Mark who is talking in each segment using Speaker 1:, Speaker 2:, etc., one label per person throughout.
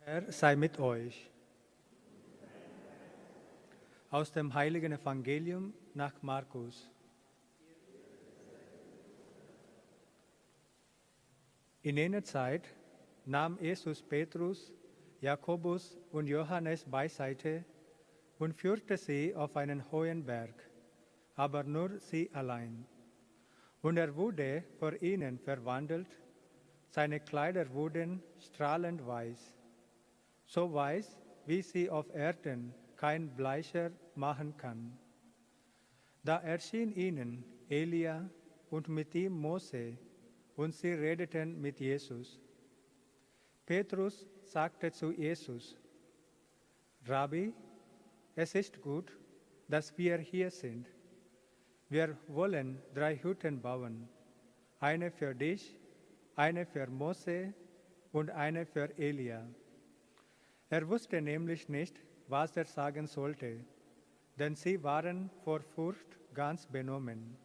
Speaker 1: Herr sei mit euch. Aus dem heiligen Evangelium nach Markus. In jener Zeit nahm Jesus Petrus, Jakobus und Johannes beiseite und führte sie auf einen hohen Berg, aber nur sie allein. Und er wurde vor ihnen verwandelt, seine Kleider wurden strahlend weiß, so weiß, wie sie auf Erden kein Bleicher machen kann. Da erschien ihnen Elia und mit ihm Mose, und sie redeten mit Jesus. Petrus sagte zu Jesus: Rabbi, es ist gut, dass wir hier sind. Wir wollen 3 Hütten bauen, eine für dich, eine für Mose und eine für Elia. Er wusste nämlich nicht, was er sagen sollte, denn sie waren vor Furcht ganz benommen.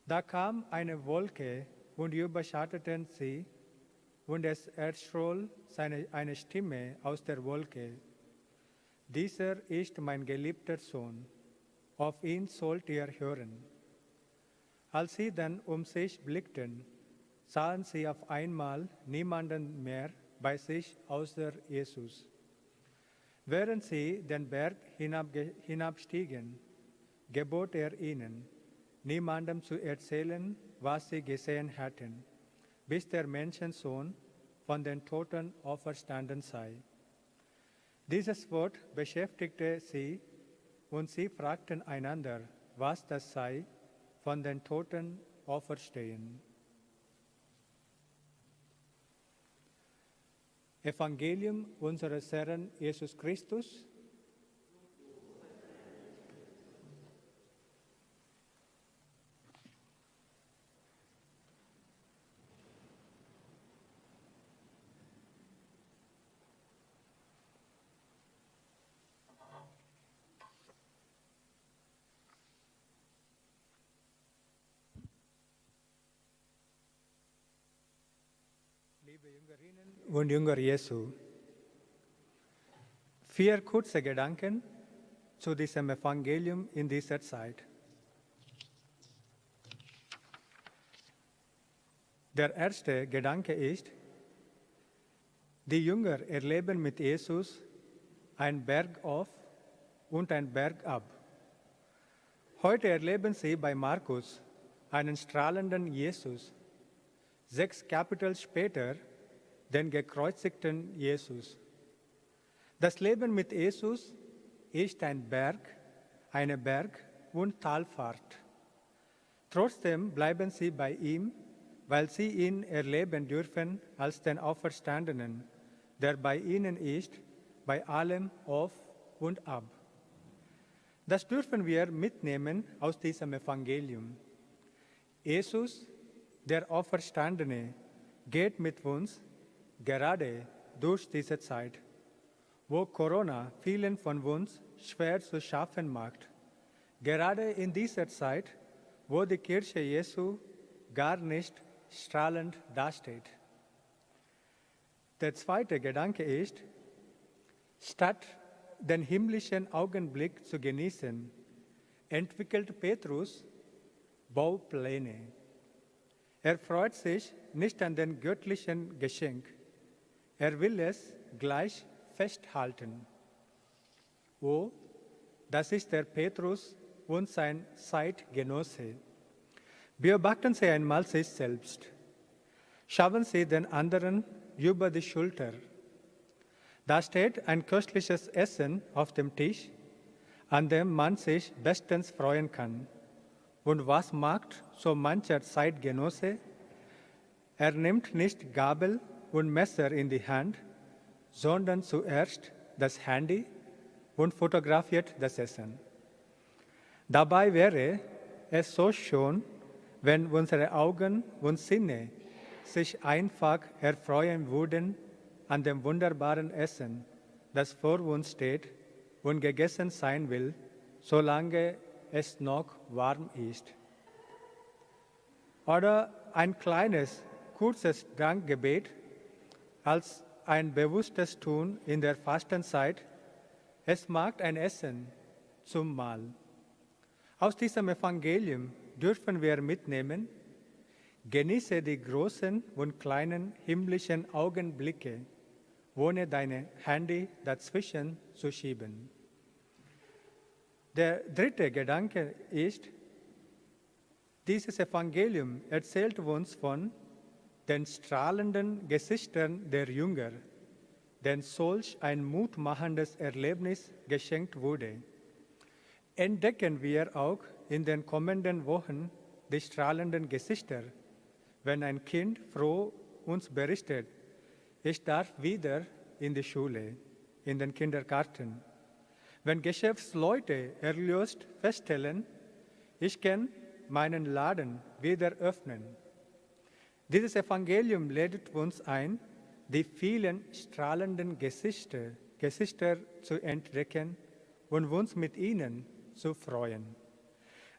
Speaker 1: Da kam eine Wolke und überschattete sie, und es erscholl eine Stimme aus der Wolke: Dieser ist mein geliebter Sohn, auf ihn sollt ihr hören. Als sie dann um sich blickten, sahen sie auf einmal niemanden mehr bei sich außer Jesus. Während sie den Berg hinabstiegen, gebot er ihnen, niemandem zu erzählen, was sie gesehen hatten, bis der Menschensohn von den Toten auferstanden sei. Dieses Wort beschäftigte sie, und sie fragten einander, was das sei, von den Toten auferstehen. Evangelium unseres Herrn Jesus Christus. Liebe Jüngerinnen und Jünger Jesu, 4 kurze Gedanken zu diesem Evangelium in dieser Zeit. Der erste Gedanke ist, die Jünger erleben mit Jesus ein Berg auf und ein Berg ab. Heute erleben sie bei Markus einen strahlenden Jesus, 6 Kapitel später den gekreuzigten Jesus. Das Leben mit Jesus ist ein Berg, eine Berg- und Talfahrt. Trotzdem bleiben sie bei ihm, weil sie ihn erleben dürfen als den Auferstandenen, der bei ihnen ist, bei allem auf und ab. Das dürfen wir mitnehmen aus diesem Evangelium. Jesus, der Auferstandene, geht mit uns gerade durch diese Zeit, wo Corona vielen von uns schwer zu schaffen macht. Gerade in dieser Zeit, wo die Kirche Jesu gar nicht strahlend dasteht. Der zweite Gedanke ist, statt den himmlischen Augenblick zu genießen, entwickelt Petrus Baupläne. Er freut sich nicht an den göttlichen Geschenk. Er will es gleich festhalten. Oh, das ist der Petrus und sein Zeitgenosse. Beobachten Sie einmal sich selbst. Schauen Sie den anderen über die Schulter. Da steht ein köstliches Essen auf dem Tisch, an dem man sich bestens freuen kann. Und was macht so mancher Zeitgenosse? Er nimmt nicht Gabel und Messer in die Hand, sondern zuerst das Handy und fotografiert das Essen. Dabei wäre es so schön, wenn unsere Augen und Sinne sich einfach erfreuen würden an dem wunderbaren Essen, das vor uns steht und gegessen sein will, solange es noch warm ist. Oder ein kleines, kurzes Dankgebet, als ein bewusstes Tun in der Fastenzeit. Es markt ein Essen zum Mahl. Aus diesem Evangelium dürfen wir mitnehmen: Genieße die großen und kleinen himmlischen Augenblicke, ohne dein Handy dazwischen zu schieben. Der dritte Gedanke ist, dieses Evangelium erzählt uns von den strahlenden Gesichtern der Jünger, denen solch ein mutmachendes Erlebnis geschenkt wurde. Entdecken wir auch in den kommenden Wochen die strahlenden Gesichter, wenn ein Kind froh uns berichtet: Ich darf wieder in die Schule, in den Kindergarten. Wenn Geschäftsleute erlöst feststellen: Ich kann meinen Laden wieder öffnen. Dieses Evangelium lädt uns ein, die vielen strahlenden Gesichter zu entdecken und uns mit ihnen zu freuen.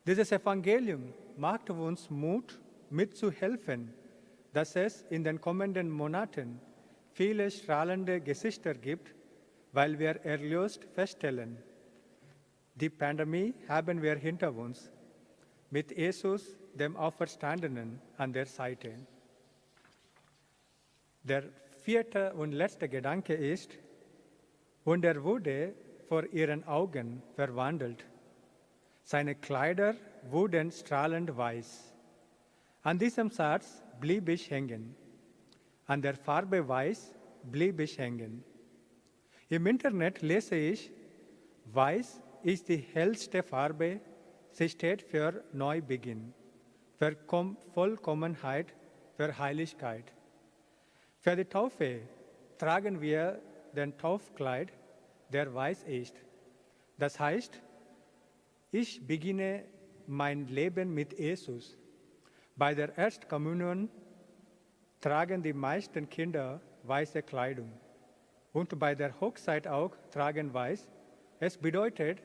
Speaker 1: Dieses Evangelium macht uns Mut, mitzuhelfen, dass es in den kommenden Monaten viele strahlende Gesichter gibt, weil wir erlöst feststellen: Die Pandemie haben wir hinter uns, mit Jesus, dem Auferstandenen, an der Seite. Der vierte und letzte Gedanke ist: Und er wurde vor ihren Augen verwandelt. Seine Kleider wurden strahlend weiß. An diesem Satz blieb ich hängen. An der Farbe Weiß blieb ich hängen. Im Internet lese ich: Weiß ist die hellste Farbe. Sie steht für Neubeginn, für Vollkommenheit, für Heiligkeit. Für die Taufe tragen wir den Taufkleid, der weiß ist. Das heißt, ich beginne mein Leben mit Jesus. Bei der Erstkommunion tragen die meisten Kinder weiße Kleidung. Und bei der Hochzeit auch tragen weiß. Es bedeutet,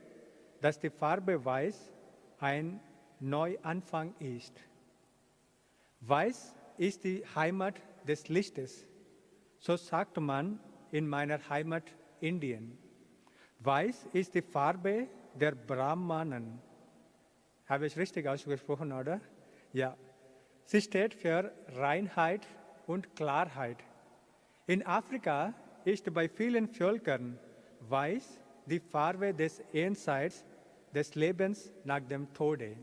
Speaker 1: dass die Farbe Weiß ein Neuanfang ist. Weiß ist die Heimat des Lichtes. So sagt man in meiner Heimat Indien. Weiß ist die Farbe der Brahmanen. Habe ich richtig ausgesprochen, oder? Ja. Sie steht für Reinheit und Klarheit. In Afrika ist bei vielen Völkern Weiß die Farbe des Jenseits, des Lebens nach dem Tode.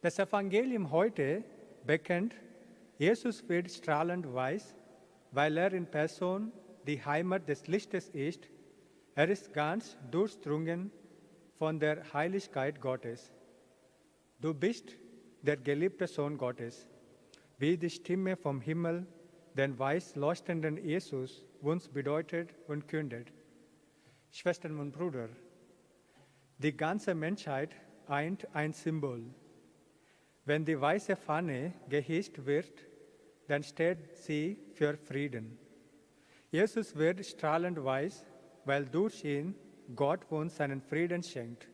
Speaker 1: Das Evangelium heute bekennt: Jesus wird strahlend weiß, weil er in Person die Heimat des Lichtes ist. Er ist ganz durchdrungen von der Heiligkeit Gottes. Du bist der geliebte Sohn Gottes, wie die Stimme vom Himmel den weiß leuchtenden Jesus uns bedeutet und kündet. Schwestern und Brüder, die ganze Menschheit eint ein Symbol. Wenn die weiße Fahne gehisst wird, dann steht sie für Frieden. Jesus wird strahlend weiß, weil durch ihn Gott uns seinen Frieden schenkt,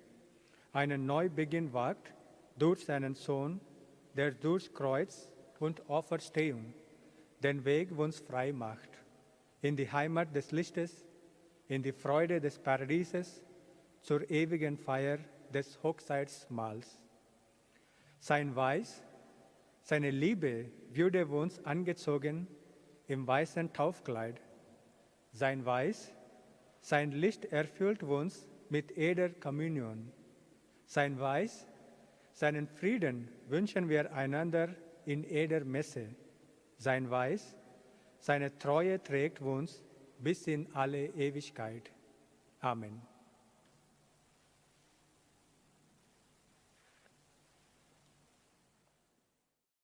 Speaker 1: einen Neubeginn wagt durch seinen Sohn, der durch Kreuz und Auferstehung den Weg uns frei macht, in die Heimat des Lichtes, in die Freude des Paradieses, zur ewigen Feier des Hochzeitsmahls. Sein Weiß, seine Liebe wurde uns angezogen im weißen Taufkleid. Sein Weiß, sein Licht erfüllt uns mit jeder Kommunion. Sein Weiß, seinen Frieden wünschen wir einander in jeder Messe. Sein Weiß, seine Treue trägt uns bis in alle Ewigkeit. Amen.